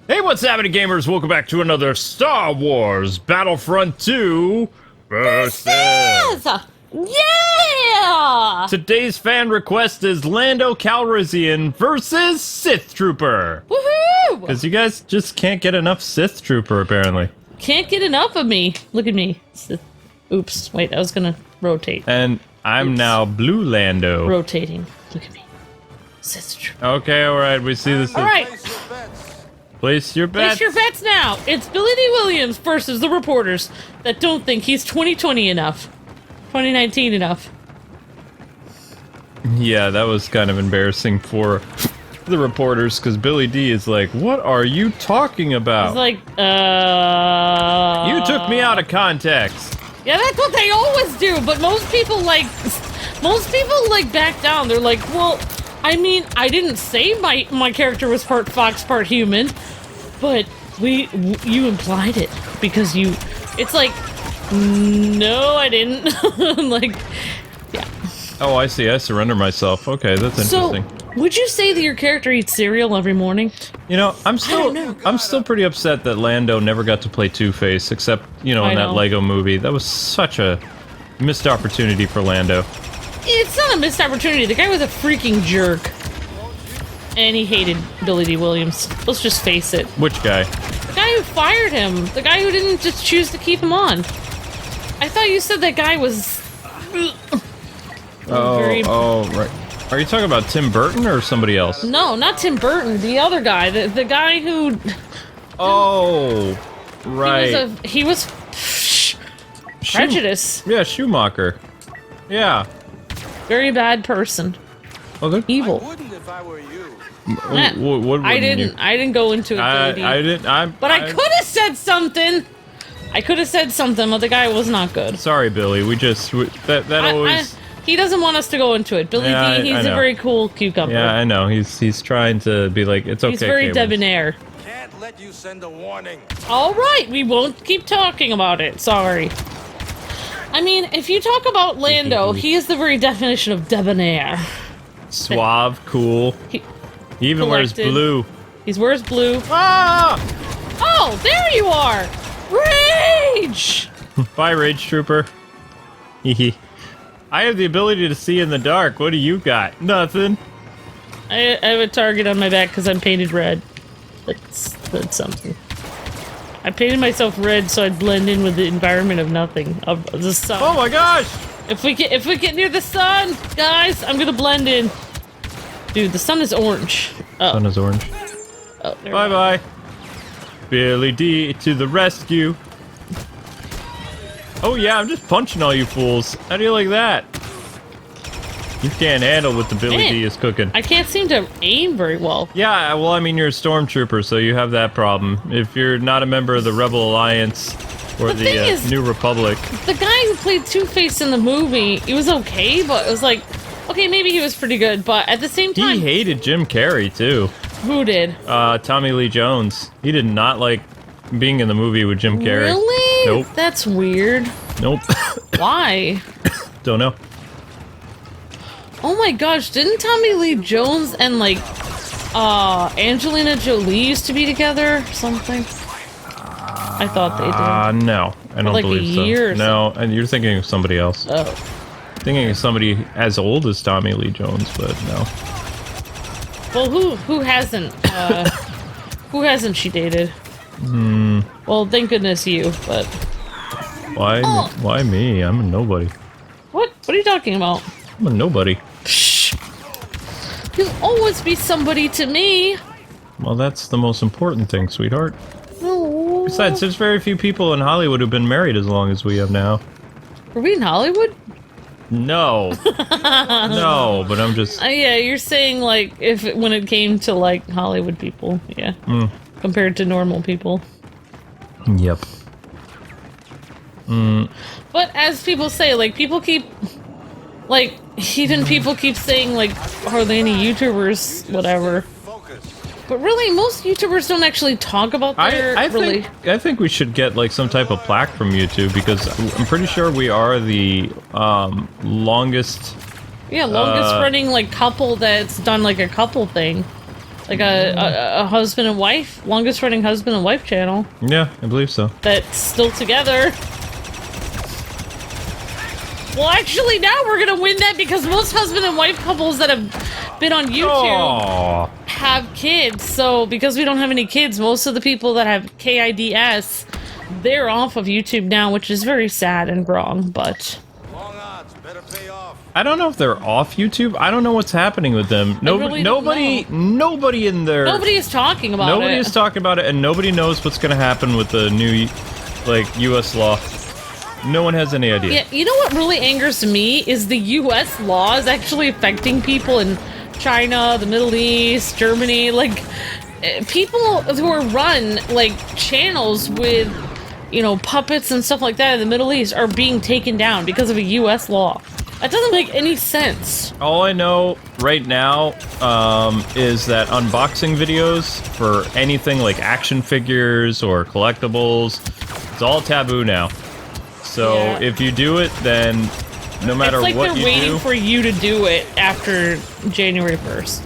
Hey, what's happening, gamers? Welcome back to another Star Wars Battlefront 2 versus. Yeah! Today's fan request is Lando Calrissian versus Sith Trooper. Woohoo! Because you guys just can't get enough Sith Trooper, apparently. Can't get enough of me. Look at me. Oops, wait, I was gonna rotate. And I'm now Blue Lando. Rotating. Look at me. Sith Trooper. Okay, alright, we see this. Alright. Place your bets. Place your bets now. It's Billy Dee Williams versus the reporters that don't think he's 2020 enough. 2019 enough. Yeah, that was kind of embarrassing for the reporters, because Billy D is like, what are you talking about? He's like, You took me out of context. Yeah, that's what they always do, but most people back down. They're like, well, I mean, I didn't say my character was part fox, part human, but you implied it because it's like, no, I didn't. Like, yeah. Oh, I see. I surrender myself. Okay, that's interesting. So, would you say that your character eats cereal every morning? You know, I'm still pretty upset that Lando never got to play Two-Face, except, you know, in that Lego movie. That was such a missed opportunity for Lando. It's not a missed opportunity. The guy was a freaking jerk. And he hated Billy Dee Williams. Let's just face it. Which guy? The guy who fired him. The guy who didn't just choose to keep him on. I thought you said that guy was... Oh, right. Are you talking about Tim Burton or somebody else? No, not Tim Burton. The other guy. The guy who... Oh, right. He was prejudice. Yeah, Schumacher. Yeah. Very bad person. Oh, evil. I wouldn't if I were you. What I didn't go into it. I didn't. I could have said something. I could have said something, but the guy was not good. Sorry, Billy. Always. He doesn't want us to go into it. Billy D, he's a very cool cucumber. Yeah, I know. He's trying to be like, it's okay. He's very debonair. Can't let you send a warning. All right, we won't keep talking about it. Sorry. I mean, if you talk about Lando, he is the very definition of debonair. Suave, cool. He even wears blue. He wears blue. Ah! Oh, there you are! Rage! Bye, Rage Trooper. Hehe. I have the ability to see in the dark. What do you got? Nothing. I have a target on my back because I'm painted red. That's something. I painted myself red so I'd blend in with the environment of nothing, of the sun. Oh my gosh! If we get near the sun, guys, I'm gonna blend in. Dude, the sun is orange. Oh. Sun is orange. Oh, bye bye. Billy D to the rescue. Oh yeah, I'm just punching all you fools. How do you like that? You can't handle what the Billy D is cooking. I can't seem to aim very well. Yeah, well, I mean, you're a stormtrooper, so you have that problem. If you're not a member of the Rebel Alliance or the New Republic. The guy who played Two-Face in the movie, he was okay, but it was like, okay, maybe he was pretty good, but at the same time... He hated Jim Carrey, too. Who did? Tommy Lee Jones. He did not like being in the movie with Jim Carrey. Really? Nope. That's weird. Nope. Why? Don't know. Oh my gosh, didn't Tommy Lee Jones and, like, Angelina Jolie used to be together or something? I thought they did. No. I don't like believe so. No, and you're thinking of somebody else. Oh. Thinking of somebody as old as Tommy Lee Jones, but no. Well, who hasn't, who hasn't she dated? Well, thank goodness you, but... Why me? I'm a nobody. What are you talking about? I'm a nobody. Shh. You'll always be somebody to me. Well, that's the most important thing, sweetheart. No. Besides, there's very few people in Hollywood who've been married as long as we have now. Are we in Hollywood? No. No, but I'm just... Yeah, you're saying, like, when it came to, like, Hollywood people, yeah. Compared to normal people. Yep. But as people say, like, people keep... Like, even people keep saying, like, hardly any YouTubers, whatever. But really, most YouTubers don't actually talk about their... I think we should get, like, some type of plaque from YouTube, because I'm pretty sure we are the longest... Yeah, longest running, like, couple that's done, like, a couple thing. Like a husband and wife, longest running husband and wife channel. Yeah, I believe so. That's still together. Well, actually, now we're gonna win that because most husband and wife couples that have been on YouTube have kids. So because we don't have any kids, most of the people that have KIDS, they're off of YouTube now, which is very sad and wrong, but... Long odds, better pay off. I don't know if they're off YouTube. I don't know what's happening with them. Nobody in there. Nobody is talking about it. Nobody is talking about it, and nobody knows what's going to happen with the new, like, U.S. law. No one has any idea. Yeah, you know what really angers me is the U.S. law is actually affecting people in China, the Middle East, Germany, like, people who are run, like, channels with, you know, puppets and stuff like that in the Middle East are being taken down because of a U.S. law. That doesn't make any sense. All I know right now is that unboxing videos for anything like action figures or collectibles, it's all taboo now. So if you do it, then no matter what you do... It's like they're waiting for you to do it after January 1st.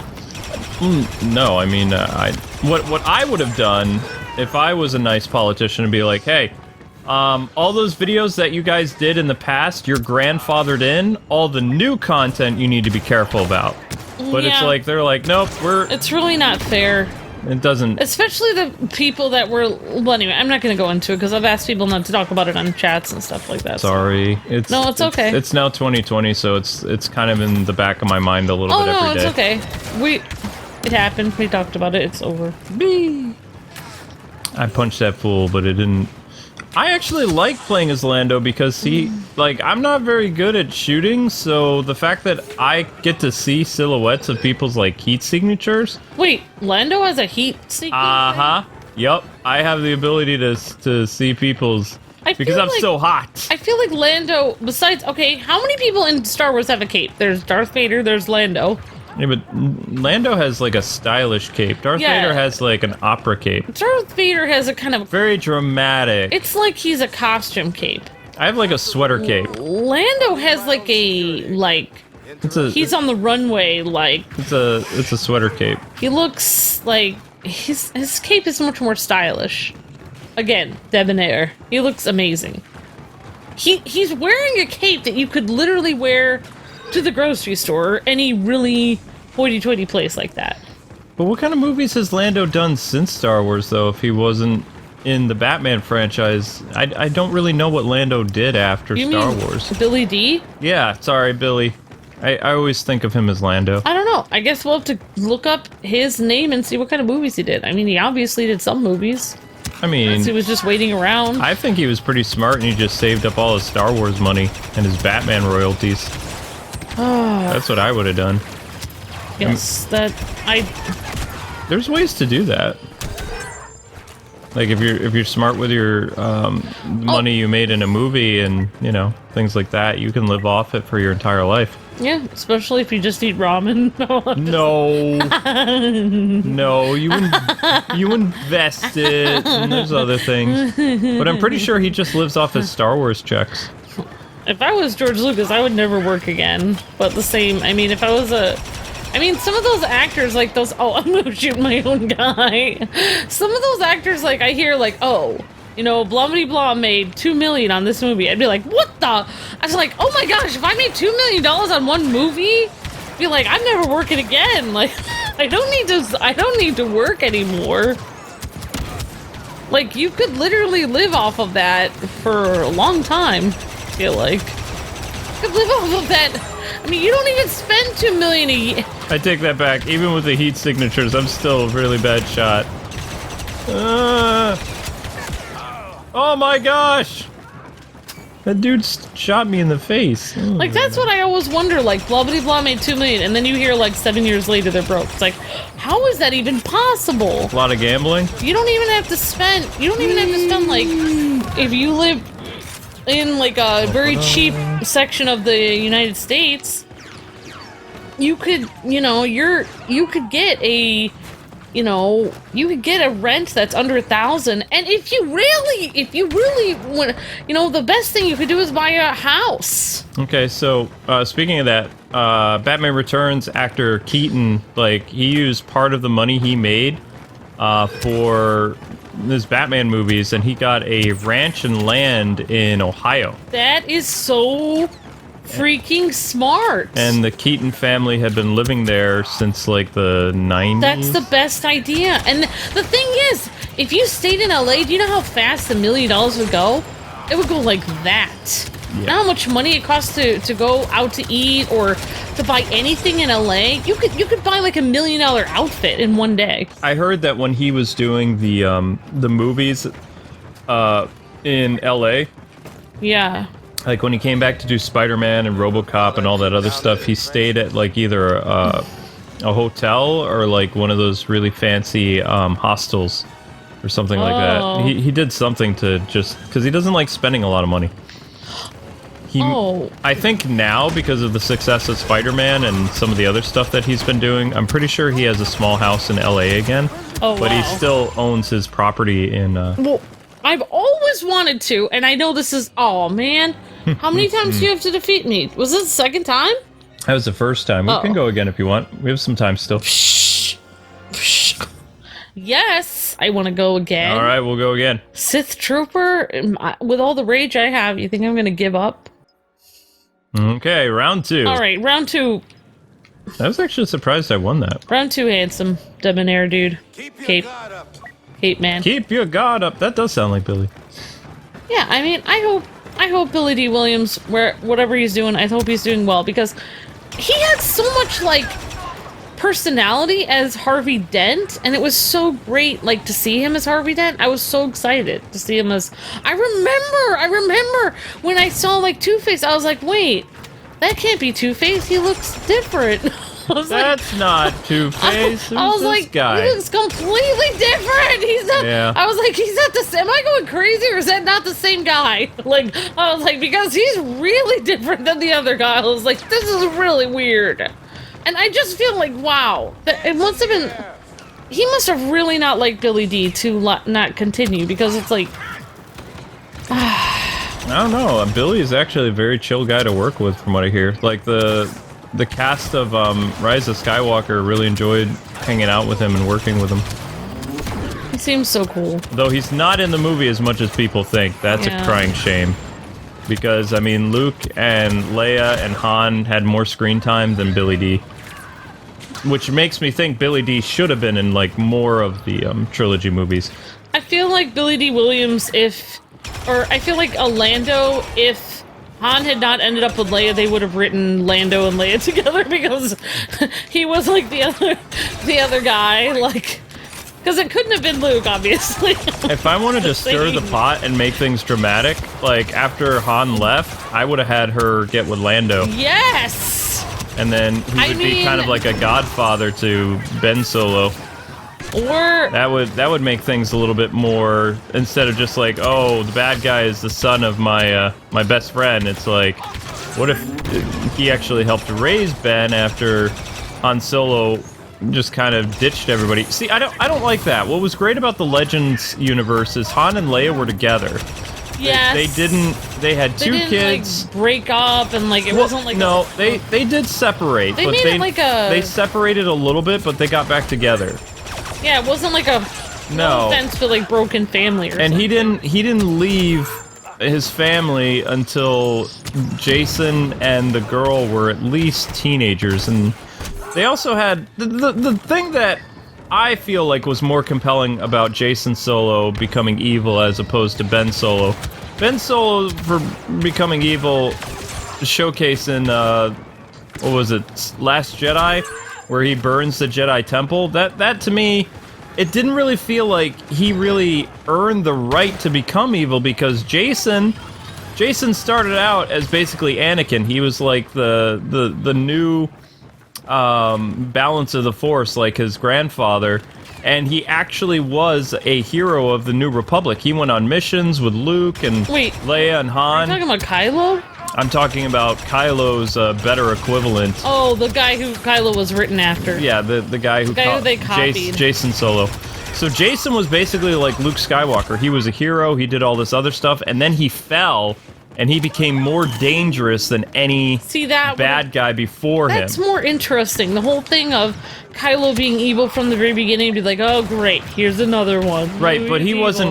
No, I mean, what I would have done if I was a nice politician and be like, hey, all those videos that you guys did in the past, you're grandfathered in. All the new content you need to be careful about. But it's like, they're like, nope, It's really not fair. It doesn't... Especially the people that were... Well, anyway, I'm not going to go into it because I've asked people not to talk about it on chats and stuff like that. Sorry. No, it's okay. It's now 2020, so it's kind of in the back of my mind a little bit every day. Oh, no, it's okay. It happened. We talked about it. It's over. I punched that fool, but it didn't... I actually like playing as Lando because I'm not very good at shooting, so the fact that I get to see silhouettes of people's, like, heat signatures... Wait, Lando has a heat signature? Uh-huh. Yup. I have the ability to see people's... Because I'm so hot. I feel like Lando, besides... Okay, how many people in Star Wars have a cape? There's Darth Vader, there's Lando. Yeah, but Lando has, like, a stylish cape. Darth Vader has, like, an opera cape. Darth Vader has a kind of... Very dramatic. It's like he's a costume cape. I have, like, a sweater cape. Lando has, like, a, like... he's on the runway, like... It's a sweater cape. He looks like... His cape is much more stylish. Again, debonair. He looks amazing. He's wearing a cape that you could literally wear... to the grocery store or any really hoity-toity place like that. But what kind of movies has Lando done since Star Wars, though, if he wasn't in the Batman franchise? I don't really know what Lando did after Star Wars. Billy D? Yeah, sorry, Billy. I always think of him as Lando. I don't know. I guess we'll have to look up his name and see what kind of movies he did. I mean, he obviously did some movies. I mean... he was just waiting around. I think he was pretty smart and he just saved up all his Star Wars money and his Batman royalties. That's what I would have done. Yes, There's ways to do that. Like if you're smart with your money you made in a movie and you know things like that, you can live off it for your entire life. Yeah, especially if you just eat ramen. No, you invest it, and there's other things. But I'm pretty sure he just lives off his Star Wars checks. If I was George Lucas, I would never work again. But the same, I mean, if I was some of those actors, like those, I'm gonna shoot my own guy. Some of those actors, like, I hear, like, you know, Blomedy Blom made $2 million on this movie. I'd be like, what the? I was like, oh my gosh, if I made $2 million on one movie, I'd be like, I'm never working again. Like, I don't need to work anymore. Like, you could literally live off of that for a long time. I feel like you could live off of that. I mean, you don't even spend $2 million a year. I take that back. Even with the heat signatures, I'm still a really bad shot. Oh my gosh! That dude shot me in the face. Like, that's what I always wonder. Like, blah blah blah made $2 million, and then you hear like 7 years later they're broke. It's like, how is that even possible? A lot of gambling. You don't even have to spend. Like, if you live in like a very cheap section of the United States, you could, you know, you could get a, you know, you could get a rent that's under 1,000. And if you really want, you know, the best thing you could do is buy a house. Okay, so speaking of that, Batman Returns actor Keaton, like, he used part of the money he made for his Batman movies, and he got a ranch and land in Ohio. That is so freaking smart. And the Keaton family had been living there since, like, the 90s. That's the best idea. And the thing is, if you stayed in LA, do you know how fast $1 million would go? It would go like that. Yeah. You know how much money it costs to go out to eat or to buy anything in LA? You could buy like $1 million outfit in one day. I heard that when he was doing the movies in LA, Yeah. like when he came back to do Spider-Man and RoboCop and all that other stuff, he stayed at like either a hotel or like one of those really fancy hostels or something like that. He did something to just because he doesn't like spending a lot of money. I think now, because of the success of Spider-Man and some of the other stuff that he's been doing, I'm pretty sure he has a small house in LA again. Oh, but wow. he still owns his property in... Well, I've always wanted to, and I know this is... Oh, man. How many times do you have to defeat me? Was this the second time? That was the first time. We can go again if you want. We have some time still. Shh. Yes, I want to go again. All right, we'll go again. Sith Trooper, with all the rage I have, you think I'm going to give up? Okay, round 2. All right, round 2. I was actually surprised I won that. Round 2, handsome, debonair dude. Keep your Cape. guard up. Cape man. Keep your guard up. That does sound like Billy. Yeah, I mean, I hope Billy Dee Williams, whatever he's doing, I hope he's doing well, because he had so much, like, personality as Harvey Dent, and it was so great, like, to see him as Harvey Dent. I was so excited to see him as... I remember when I saw, like, Two-Face, I was like, wait, that can't be Two-Face, he looks different. That's not Two-Face. I was like, guy? he looks completely different. He's not. Yeah. I was like, he's not the same. Am I going crazy, or is that not the same guy? Like, I was like, because he's really different than the other guy. I was like, this is really weird. And I just feel like, wow, that it must have been. He must have really not liked Billy D to not continue, because it's like. I don't know. Billy is actually a very chill guy to work with, from what I hear. Like the cast of Rise of Skywalker really enjoyed hanging out with him and working with him. He seems so cool. Though he's not in the movie as much as people think. That's a crying shame. Because, I mean, Luke and Leia and Han had more screen time than Billy D. Which makes me think Billy D should have been in, like, more of the trilogy movies. I feel like Billy Dee Williams, I feel like a Lando, if Han had not ended up with Leia, they would have written Lando and Leia together, because he was like the other guy, like, because it couldn't have been Luke, obviously. If I wanted to stir the pot and make things dramatic, like after Han left, I would have had her get with Lando. Yes! And then he would be kind of like a godfather to Ben Solo. Or that would make things a little bit more, instead of just like, oh, the bad guy is the son of my my best friend. It's like, what if he actually helped raise Ben after Han Solo just kind of ditched everybody? See, I don't like that. What was great about the Legends universe is Han and Leia were together. yes, They had two kids. Like, break up, and like it wasn't like they did separate. They but made it like a... They separated a little bit, but they got back together. Yeah, it wasn't like a no offense, but like broken family or and something. he didn't leave his family until Jason and the girl were at least teenagers, and they also had the thing that I feel like was more compelling about Jason Solo becoming evil as opposed to Ben Solo. Ben Solo for becoming evil, showcasing what was it, Last Jedi, where he burns the Jedi Temple. That to me, it didn't really feel like he really earned the right to become evil, because Jason started out as basically Anakin. He was like the new balance of the Force, like his grandfather, and he actually was a hero of the New Republic. He went on missions with Luke and Leia and Han. Are you talking about Kylo? I'm talking about Kylo's better equivalent. Oh, the guy who Kylo was written after. Yeah, the guy who they copied. Jason Solo. So Jason was basically like Luke Skywalker. He was a hero, he did all this other stuff, and then he fell, and he became more dangerous than any bad guy before him. That's more interesting. The whole thing of Kylo being evil from the very beginning, be like, oh great, here's another one. Right, but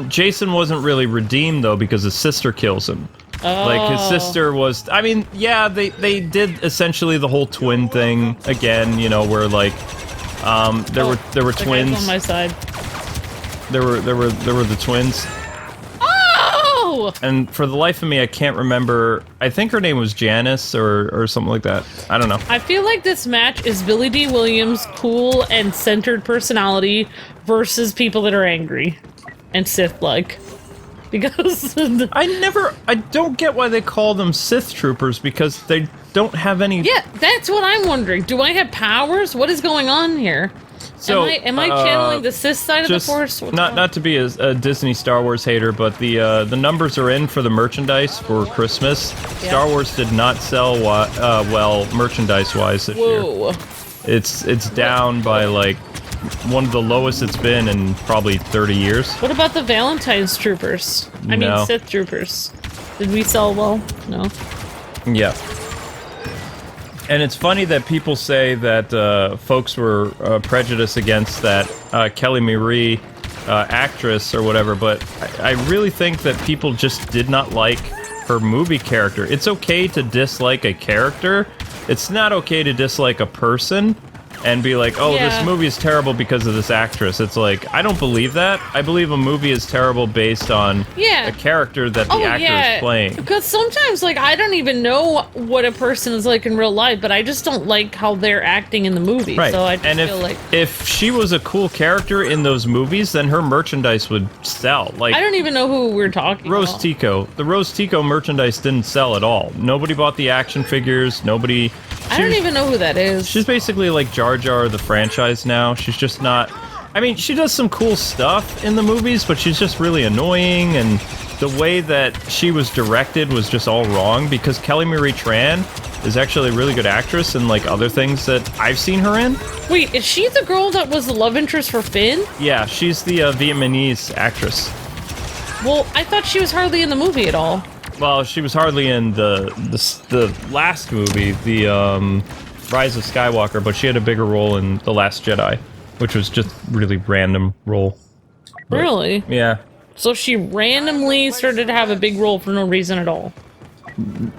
Jason wasn't really redeemed, though, because his sister kills him. Oh. Like, his sister was... I mean, yeah, they did essentially the whole twin thing again, you know, where, like, there were twins. Guy's on my side. There were the twins. Oh! And for the life of me, I can't remember... I think her name was Janice, or something like that. I don't know. I feel like this match is Billy Dee Williams' cool and centered personality versus people that are angry and Sith-like. Because I don't get why they call them Sith troopers, because they don't have any... Yeah, that's what I'm wondering. Do I have powers? What is going on here? So, am I channeling the Sith side of the Force? Not to be a Disney Star Wars hater, but the numbers are in for the merchandise for Christmas. Yeah. Star Wars did not sell well merchandise-wise this year. It's down by like one of the lowest it's been in probably 30 years. What about the Valentine's troopers? I mean Sith troopers. Did we sell well? No. Yeah. And it's funny that people say that folks were prejudiced against that Kelly Marie actress or whatever, but I really think that people just did not like her movie character. It's okay to dislike a character. It's not okay to dislike a person and be like, oh, this movie is terrible because of this actress. It's like, I don't believe that. I believe a movie is terrible based on a character that the actor is playing. Because sometimes, like, I don't even know what a person is like in real life, but I just don't like how they're acting in the movie. Right. So I just feel like... if she was a cool character in those movies, then her merchandise would sell. Like, I don't even know who we're talking about. Rose Tico. The Rose Tico merchandise didn't sell at all. Nobody bought the action figures. Nobody... I don't even know who that is. She's basically like Jar Jar, the franchise now. She's just not... I mean, she does some cool stuff in the movies, but she's just really annoying, and the way that she was directed was just all wrong, because Kelly Marie Tran is actually a really good actress in, like, other things that I've seen her in. Wait, is she the girl that was the love interest for Finn? Yeah, she's the Vietnamese actress. Well, I thought she was hardly in the movie at all. Well, she was hardly in the last movie, the Rise of Skywalker, but she had a bigger role in The Last Jedi, which was just really random role. But, really? Yeah. So she randomly started to have a big role for no reason at all.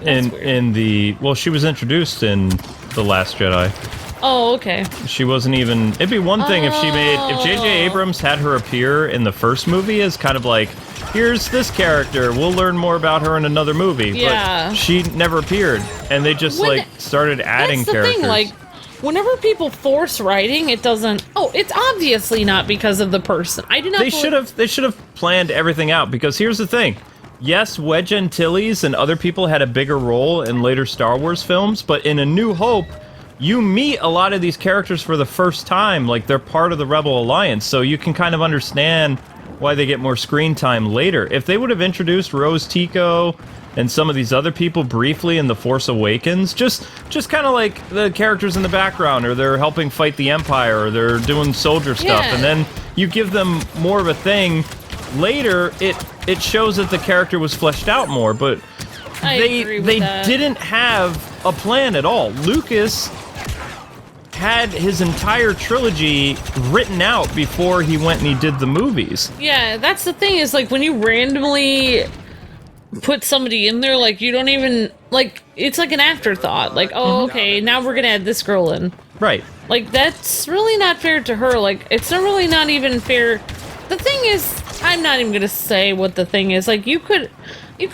Well, she was introduced in The Last Jedi. Oh, okay. She wasn't even... It'd be one thing if J.J. Abrams had her appear in the first movie as kind of like, here's this character, we'll learn more about her in another movie. Yeah. But she never appeared, and they just, started adding characters. That's the thing, like, whenever people force writing, it doesn't... Oh, it's obviously not because of the person. I do not... They should have planned everything out, because here's the thing. Yes, Wedge Antilles and other people had a bigger role in later Star Wars films, but in A New Hope, you meet a lot of these characters for the first time, like they're part of the Rebel Alliance, so you can kind of understand why they get more screen time later. If they would have introduced Rose Tico and some of these other people briefly in The Force Awakens, just kind of like the characters in the background, or they're helping fight the Empire, or they're doing soldier stuff, and then you give them more of a thing, later it shows that the character was fleshed out more, but they didn't have a plan at all. Lucas had his entire trilogy written out before he went and he did the movies. Yeah, that's the thing, is like when you randomly put somebody in there, like you don't even, like, it's like an afterthought, like, oh, okay, now we're gonna add this girl in. Right. Like, that's really not fair to her. Like, it's not really not even fair. The thing is, I'm not even gonna say what the thing is. Like, you could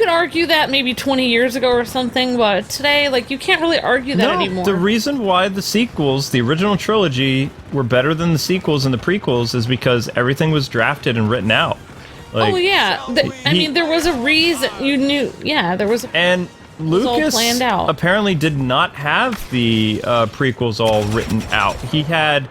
argue that maybe 20 years ago or something, but today, like, you can't really argue that anymore. The reason why the sequels, the original trilogy, were better than the sequels and the prequels is because everything was drafted and written out. Like, oh, yeah. I mean, there was a reason. You knew. Yeah, there was a... And Lucas planned out. apparently did not have the prequels all written out. He had...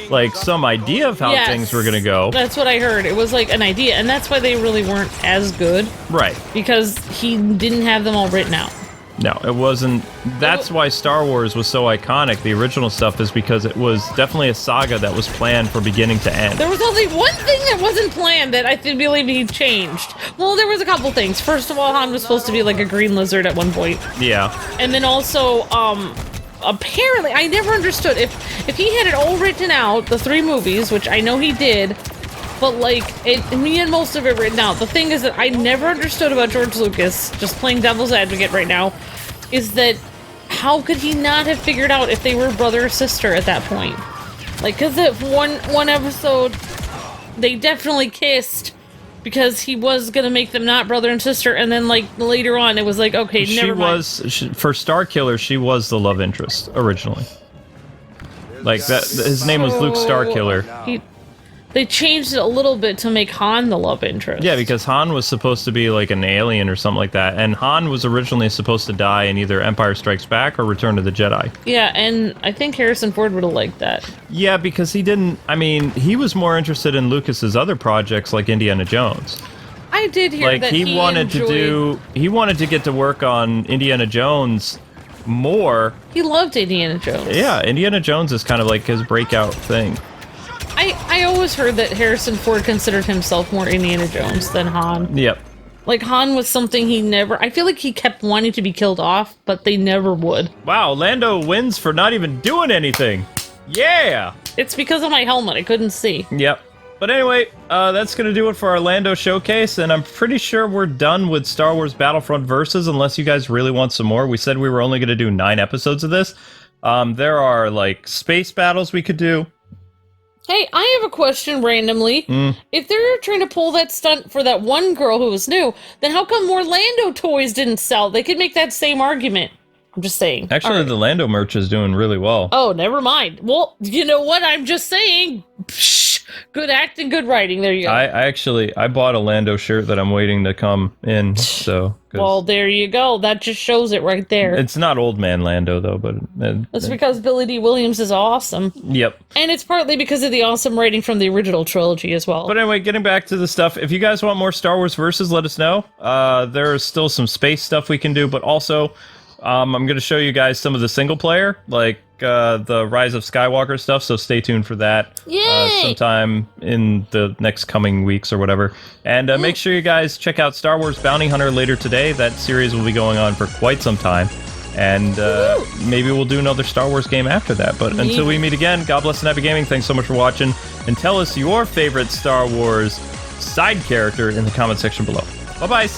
like, some idea of how things were gonna go. That's what I heard. It was like an idea, and that's why they really weren't as good. Right. Because he didn't have them all written out. No, it wasn't. That's why Star Wars was so iconic. The original stuff is because it was definitely a saga that was planned from beginning to end. There was only one thing that wasn't planned that I believe he changed. Well, there was a couple things. First of all, Han was supposed to be like a green lizard at one point. Yeah. And then also, apparently, I never understood if he had it all written out, the 3 movies, which I know he did, but like, me and most of it written out. The thing is that I never understood about George Lucas, just playing devil's advocate right now, is that how could he not have figured out if they were brother or sister at that point? Like, cause if one episode, they definitely kissed because he was gonna make them not brother and sister, and then like later on it was like, okay, never mind. For Starkiller, she was the love interest originally. Like that, his name was Luke Starkiller. They changed it a little bit to make Han the love interest. Yeah, because Han was supposed to be like an alien or something like that, and Han was originally supposed to die in either Empire Strikes Back or Return of the Jedi. Yeah, and I think Harrison Ford would have liked that. Yeah, because he didn't. I mean, he was more interested in Lucas's other projects like Indiana Jones. I did hear that he wanted to get to work on Indiana Jones more. He loved Indiana Jones. Yeah, Indiana Jones is kind of like his breakout thing. I always heard that Harrison Ford considered himself more Indiana Jones than Han. Yep. Like, Han was something he never... I feel like he kept wanting to be killed off, but they never would. Wow, Lando wins for not even doing anything. Yeah! It's because of my helmet. I couldn't see. Yep. But anyway, that's going to do it for our Lando showcase, and I'm pretty sure we're done with Star Wars Battlefront Versus, unless you guys really want some more. We said we were only going to do 9 episodes of this. There are, like, space battles we could do. Hey, I have a question randomly. If they're trying to pull that stunt for that one girl who was new, then how come more Lando toys didn't sell? They could make that same argument. I'm just saying. Actually, the Lando merch is doing really well. Oh, never mind. Well, you know what? I'm just saying. Psh, good acting, good writing. There you go. I bought a Lando shirt that I'm waiting to come in, so... Well, there you go. That just shows it right there. It's not old man Lando, though, but... That's because Billy Dee Williams is awesome. Yep. And it's partly because of the awesome writing from the original trilogy as well. But anyway, getting back to the stuff, if you guys want more Star Wars Versus, let us know. There is still some space stuff we can do, but also... I'm going to show you guys some of the single player, like the Rise of Skywalker stuff, so stay tuned for that. Yay! Sometime in the next coming weeks or whatever. And make sure you guys check out Star Wars Bounty Hunter later today. That series will be going on for quite some time. And maybe we'll do another Star Wars game after that. But until we meet again, God bless and happy gaming. Thanks so much for watching. And tell us your favorite Star Wars side character in the comment section below. Bye-bye!